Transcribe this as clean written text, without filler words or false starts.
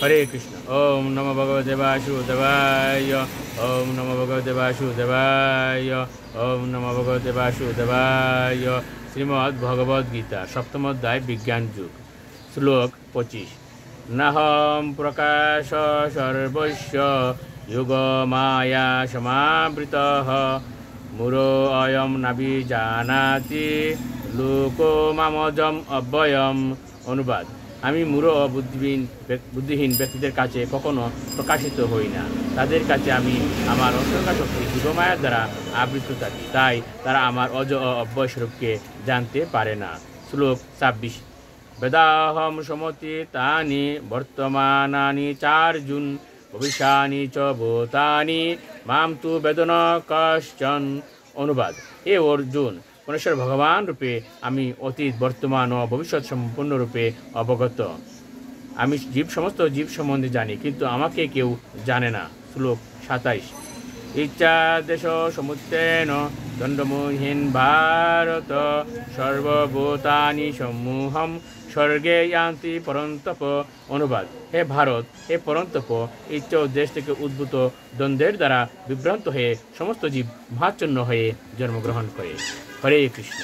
হরে কৃষ্ণ। ওম নমো ভগবতে বাসুদেবায়। ওম নমো ভগবতে বাসুদেবায়। ওম নমো ভগবতে বাসুদেবায়। শ্রীমদ্ ভগবদ গীতা সপ্তম অধ্যায় বিজ্ঞান যুগ। শ্লোক 25। নাহম প্রকাশ সর্বস্য যুগ মায়া সমাবৃতঃ মূঢ়ো অয়ম নাভিজানাতি লোকো মামজম অব্যয়ম। অনুবাদ: আমি মূঢ় ও বুদ্ধিহীন ব্যক্তিদের কাছে কখনো প্রকাশিত হই না। তাদের কাছে আমি আমার অন্তর্কাশ শক্তি যুগমায়ার দ্বারা আবৃত থাকি, তাই তারা আমার অজ ও অব্যয় স্বরূপকে জানতে পারে না। শ্লোক 26। বেদাহম সমতি তানি বর্তমানানি চার্জুন ভবিষ্যানি চ ভূতানি মাম তু বেদন কশ্চন। অনুবাদ: এ অর্জুন, মনুষ্যর ভগবান রূপে আমি অতীত, বর্তমান ও ভবিষ্যৎ সম্পূর্ণরূপে অবগত। আমি সমস্ত জীব সম্বন্ধে জানি, কিন্তু আমাকে কেউ জানে না। শ্লোক 27। ইচ্ছা দেশ সমুত্তেন দণ্ডমোহীন ভারত সর্বভূতানি সমূহম স্বর্গে ইয়ান্তি পরন্তপ। অনুবাদ: হে ভারত, হে পরন্তপ, ইচ্ছা ও দেশ থেকে উদ্ভূত দ্বন্দ্বের দ্বারা বিভ্রান্ত হয়ে সমস্ত জীব ভাচ্ছন্ন হয়ে জন্মগ্রহণ করে। হরে কৃষ্ণ।